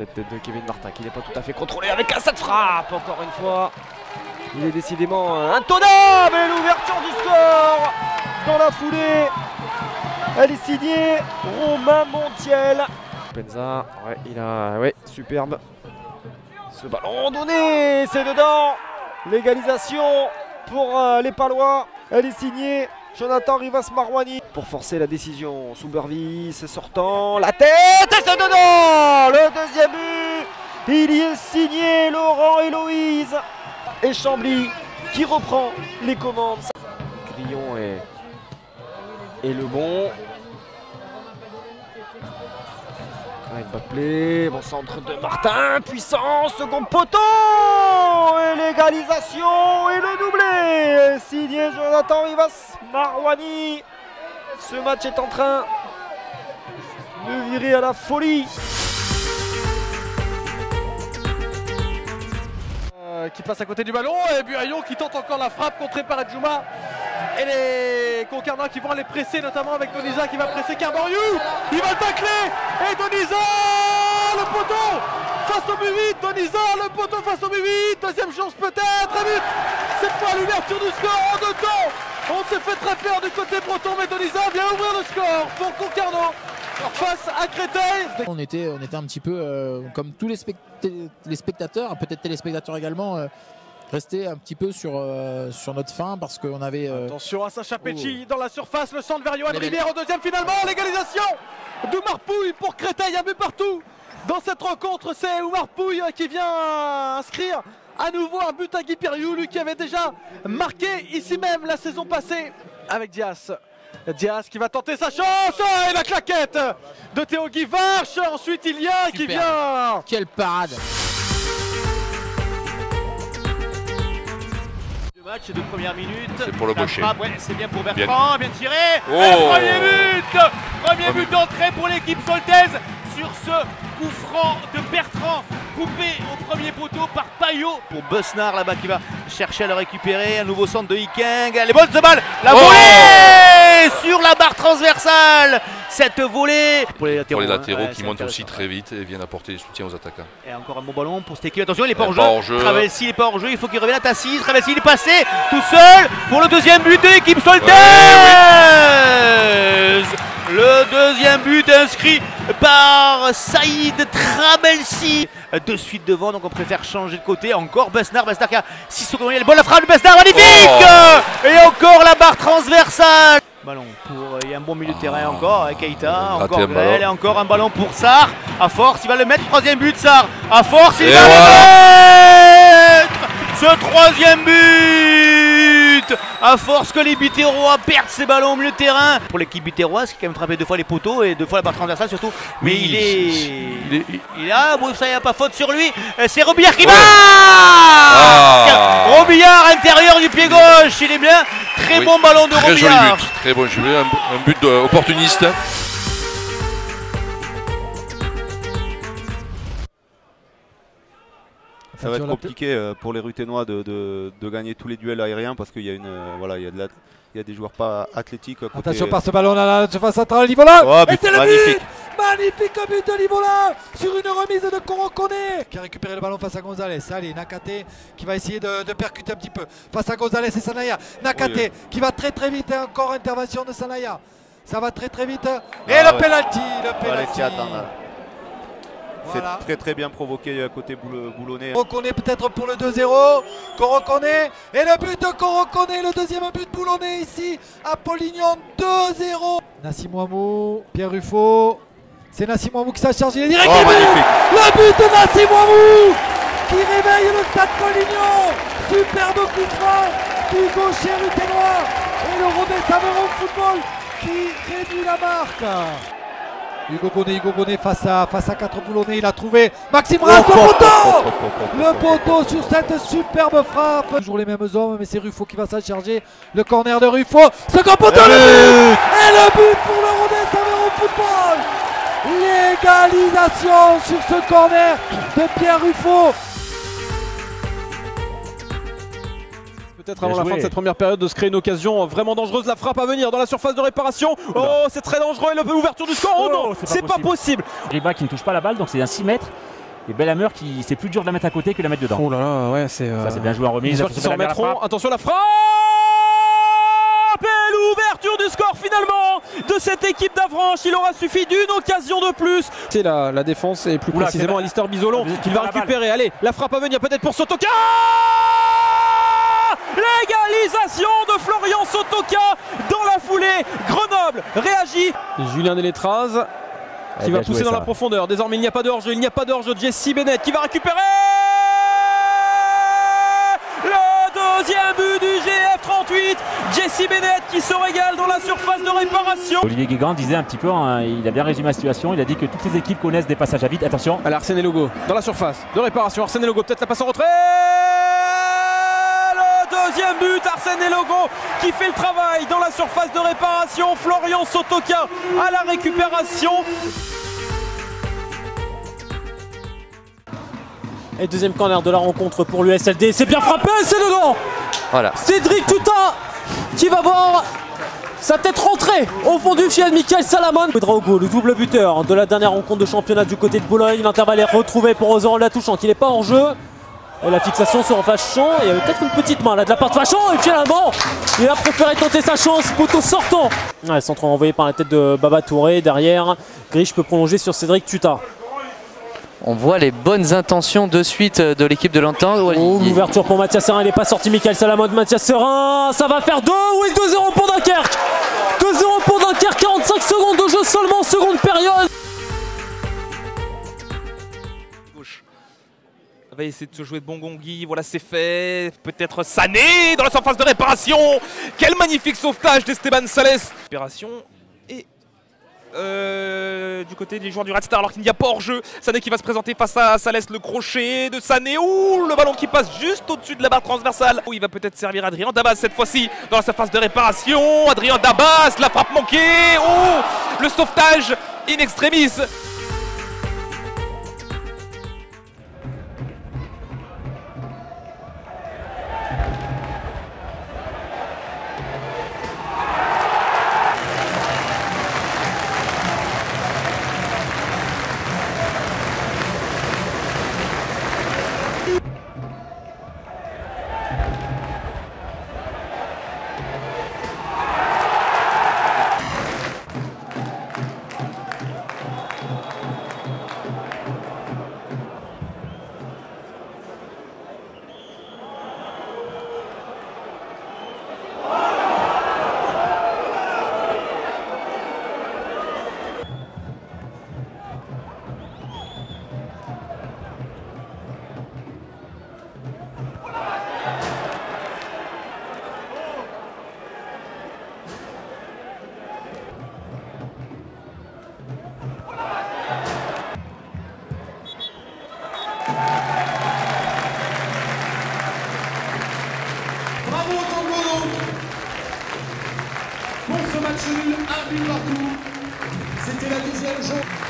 cette tête de Kevin Martin qui n'est pas tout à fait contrôlée avec cette frappe encore une fois. Il est décidément intenable et l'ouverture du score dans la foulée. Elle est signée Romain Montiel. Penza, ouais, il a, ouais, superbe. Ce ballon donné, c'est dedans. L'égalisation pour les Palois. Elle est signée Jonathan Rivas-Marouani pour forcer la décision. Soubervis sortant, la tête et c'est dedans. Le deuxième but, il y est signé Laurent Héloïse et Chambly qui reprend les commandes. Grillon et le bon. Backplay, bon centre de Martin, puissant, second poteau et l'égalisation et le doublé signé Jonathan Rivas-Marouani. Ce match est en train de virer à la folie. Qui passe à côté du ballon et Buraillon qui tente encore la frappe contrée par Adjouma. Et les Concarneaux qui vont aller presser, notamment avec Donisa qui va presser Carboriou. Il va le tacler et Donisa le poteau face au but 8. Donisa le poteau face au but 8. Deuxième chance peut-être. Et but. Cette fois l'ouverture du score en deux temps. On s'est fait très peur du côté breton, mais Donisa vient ouvrir le score pour Concarneaux face à Créteil. On était un petit peu comme tous les spectateurs, peut-être téléspectateurs également, restés un petit peu sur notre faim parce qu'on avait... Attention à Sacha Pecci dans la surface, le centre vers Yoann Rivière au deuxième finalement, l'égalisation d'Oumar Pouille pour Créteil, un but partout. Dans cette rencontre, c'est Oumar Pouille qui vient inscrire à nouveau un but à Guy Piriou, lui qui avait déjà marqué ici même la saison passée avec Dias. Dias qui va tenter sa chance et la claquette de Théo Guivarch. Ensuite il y a qui vient. Quelle parade! Le match de première minute. C'est pour le Bochet. Ouais, c'est bien pour Bertrand, bien tiré. Oh, Premier but d'entrée pour l'équipe soltaise sur ce coup franc de Bertrand, coupé au premier poteau par Payot. Pour Besnard là-bas qui va chercher à le récupérer. Un nouveau centre de Hikeng. Elle est bonne ce balle. La volée sur la barre transversale. Cette volée pour les latéraux qui montent aussi très vite et viennent apporter du soutien aux attaquants. Et encore un bon ballon pour cette équipe. Attention, il n'est pas hors jeu. Travelsi n'est pas hors jeu. Il faut qu'il révèle à Tassis. Travelsi il est passé tout seul pour le deuxième but de l'équipe soltaise. Le deuxième but inscrit par Saïd Trabelsi. De suite devant, donc on préfère changer de côté. Encore Besnard qui a 6 secondes. Il est bonne la frappe de Besnard, magnifique. Et encore la barre transversale. Ballon pour, il y a un bon milieu de terrain encore avec Keita, encore Grel, et encore un ballon pour Sarr. À force, il va le mettre, troisième but Sarr. À force, il va le mettre ce troisième but. À force que les Biterrois perdent ces ballons au milieu de terrain. Pour l'équipe biterroise qui a quand même frappé 2 fois les poteaux et 2 fois la barre transversale surtout. Mais oui, il est là, bon, ça il n'y a pas faute sur lui. C'est Robillard qui marque. Robillard intérieur du pied gauche, il est bien. Très bon ballon de Robillard. Joli but, très bon jeu, un but opportuniste. Ça va être compliqué pour les Ruténois de gagner tous les duels aériens parce qu'il y a il y a des joueurs pas athlétiques. Attention par ce ballon là, la surface centrale, Livola. Oh, et c'est le magnifique. but. Magnifique but de Livola sur une remise de Corocone qui a récupéré le ballon face à Gonzalez. Allez, Nakate qui va essayer de percuter un petit peu face à Gonzalez et Sanaya. Nakate qui va très vite et encore intervention de Sanaya. Ça va très vite. Et le penalty. Voilà. C'est très bien provoqué côté Boulonnais. Corocone peut-être pour le 2-0. Corocone et le but de Corocone, le deuxième but Boulonnais ici à Polignon, 2-0. Nassim Ouamou, Pierre Ruffo. C'est Nassim Ouamou qui s'est chargé. Il est direct le but de Nassim Ouamou qui réveille le stade Polignon. Superbe coup franc du gaucher ruténois et le Rodez Aveyron Football qui réduit la marque. Hugo Gonnet face à 4 Boulonnais, il a trouvé Maxime Ras, le poteau sur cette superbe frappe. Toujours les mêmes hommes, mais c'est Ruffo qui va s'en charger. Le corner de Ruffo, second poteau, le but. Et le but pour le Rodez Aveyron Football. L'égalisation sur ce corner de Pierre Ruffo. Peut-être avant la fin de cette première période de se créer une occasion vraiment dangereuse. La frappe à venir dans la surface de réparation. Oh, c'est très dangereux. Et l'ouverture du score. Oh non, c'est pas possible. Riba qui ne touche pas la balle, donc c'est un 6 mètres. Et Belhammer qui c'est plus dur de la mettre à côté que de la mettre dedans. Oh là là, ouais, c'est. Ça c'est bien joué en remise. Ils s'en remettront. Attention la frappe. Et l'ouverture du score finalement de cette équipe d'Avranches. Il aura suffi d'une occasion de plus. C'est la défense et plus précisément Alistair Bizolon qui va récupérer. Allez, la frappe à venir peut-être pour Sotoka. L'égalisation de Florian Sotoka dans la foulée. Grenoble réagit. Julien Delétraz qui va pousser dans la profondeur. Désormais il n'y a pas de hors-jeu. Il n'y a pas de hors-jeu. Jesse Bennett qui va récupérer. Le deuxième but du GF38. Jesse Bennett qui se régale dans la surface de réparation. Olivier Guégan disait un petit peu, hein, il a bien résumé la situation. Il a dit que toutes les équipes connaissent des passages à vide. Attention. Allez, Arsène Logo dans la surface de réparation. Arsène Logo peut-être la passe en retrait. Deuxième but, Arsène Logo qui fait le travail dans la surface de réparation. Florian Sotoka à la récupération. Et deuxième corner de la rencontre pour l'USLD. C'est bien frappé, c'est dedans. Voilà. Cédric Tuta qui va voir sa tête rentrer au fond du filet de Michael Salamon. Ouedraogo, le double buteur de la dernière rencontre de championnat du côté de Boulogne. L'intervalle est retrouvé pour Ozan Latouchant qui n'est pas hors jeu. Et la fixation sur Fachon, il y avait peut-être une petite main là de la part de Fachon et finalement il a préféré tenter sa chance, poteau sortant. Ouais, centre envoyé par la tête de Baba Touré, derrière Griche peut prolonger sur Cédric Tuta. On voit les bonnes intentions de suite de l'équipe de l'Entente. Oh, l'ouverture pour Mathias Serin, il n'est pas sorti. Michael Salamon, Mathias Serin, ça va faire 2, oui 2-0 pour Dunkerque. 2-0 pour Dunkerque, 45 secondes de jeu seulement, seconde période. Va essayer de se jouer de Bongongui, voilà c'est fait, peut-être Sané dans la surface de réparation. Quel magnifique sauvetage d'Esteban Sales. Réparation et du côté des joueurs du Red Star alors qu'il n'y a pas hors-jeu. Sané qui va se présenter face à Sales, le crochet de Sané. Ouh, le ballon qui passe juste au-dessus de la barre transversale. Où il va peut-être servir Adrien Dabas cette fois-ci dans la surface de réparation. Adrien Dabas, la frappe manquée. Oh, le sauvetage in extremis. Bravo Tango pour ce match nul, un but partout. C'était la deuxième journée.